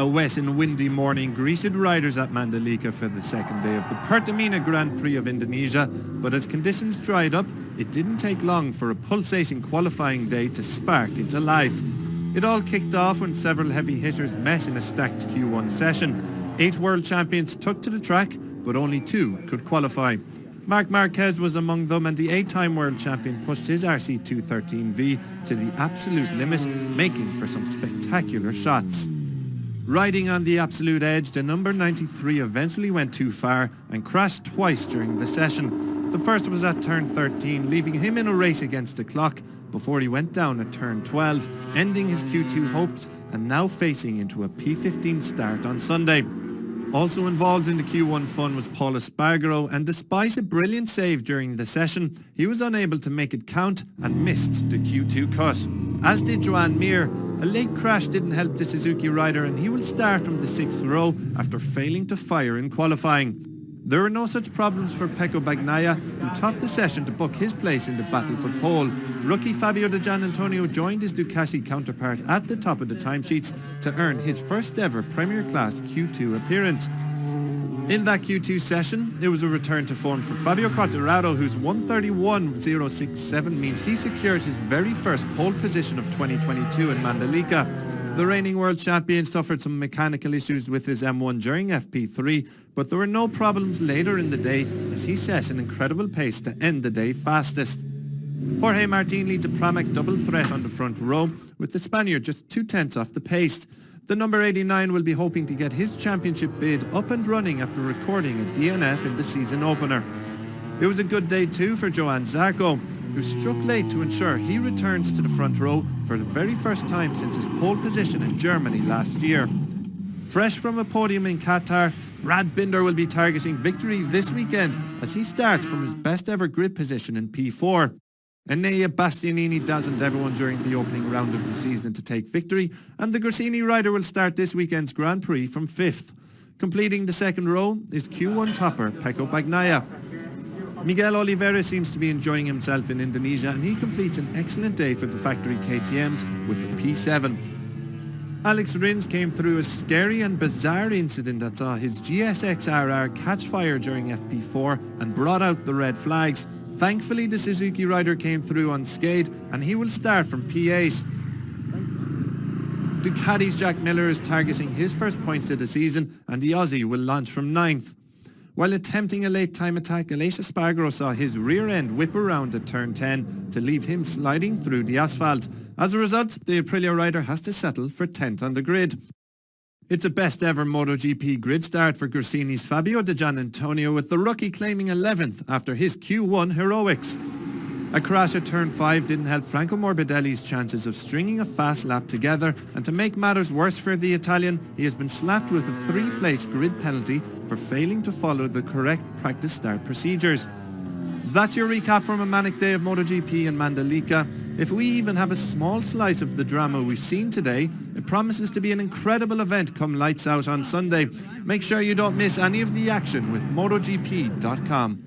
A wet and windy morning greeted riders at Mandalika for the second day of the Pertamina Grand Prix of Indonesia, but as conditions dried up, it didn't take long for a pulsating qualifying day to spark into life. It all kicked off when several heavy hitters met in a stacked Q1 session. 8 world champions took to the track, but only 2 could qualify. Marc Marquez was among them, and the 8-time world champion pushed his RC213V to the absolute limit, making for some spectacular shots. Riding on the absolute edge, the number 93 eventually went too far and crashed twice during the session. The first was at turn 13, leaving him in a race against the clock before he went down at turn 12, ending his Q2 hopes and now facing into a P15 start on Sunday. Also involved in the Q1 fun was Paul Espargaro, and despite a brilliant save during the session, he was unable to make it count and missed the Q2 cut. As did Joan Mir. A late crash didn't help the Suzuki rider, and he will start from the 6th row after failing to fire in qualifying. There were no such problems for Pecco Bagnaia, who topped the session to book his place in the battle for pole. Rookie Fabio Di Giannantonio joined his Ducati counterpart at the top of the timesheets to earn his first ever Premier Class Q2 appearance. In that Q2 session, it was a return to form for Fabio Quartararo, whose 1:31.067 means he secured his very first pole position of 2022 in Mandalika. The reigning world champion suffered some mechanical issues with his M1 during FP3, but there were no problems later in the day as he set an incredible pace to end the day fastest. Jorge Martin leads a Pramac double threat on the front row, with the Spaniard just 2/10 off the pace. The number 89 will be hoping to get his championship bid up and running after recording a DNF in the season opener. It was a good day too for Johann Zarco, who struck late to ensure he returns to the front row for the very first time since his pole position in Germany last year. Fresh from a podium in Qatar, Brad Binder will be targeting victory this weekend as he starts from his best ever grid position in P4. Enea Bastianini dazzled everyone during the opening round of the season to take victory, and the Gresini rider will start this weekend's Grand Prix from 5th. Completing the second row is Q1 topper Pecco Bagnaia. Miguel Oliveira seems to be enjoying himself in Indonesia, and he completes an excellent day for the factory KTMs with a P7. Alex Rins came through a scary and bizarre incident that saw his GSX-RR catch fire during FP4 and brought out the red flags. Thankfully, the Suzuki rider came through unscathed, and he will start from P8. Ducati's Jack Miller is targeting his first points of the season, and the Aussie will launch from 9th. While attempting a late time attack, Aleix Espargaro saw his rear end whip around at turn 10 to leave him sliding through the asphalt. As a result, the Aprilia rider has to settle for 10th on the grid. It's a best ever MotoGP grid start for Gresini's Fabio Di Giannantonio, with the rookie claiming 11th after his Q1 heroics. A crash at turn 5 didn't help Franco Morbidelli's chances of stringing a fast lap together, and to make matters worse for the Italian, he has been slapped with a 3-place grid penalty for failing to follow the correct practice start procedures. That's your recap from a manic day of MotoGP in Mandalika. If we even have a small slice of the drama we've seen today, it promises to be an incredible event come lights out on Sunday. Make sure you don't miss any of the action with MotoGP.com.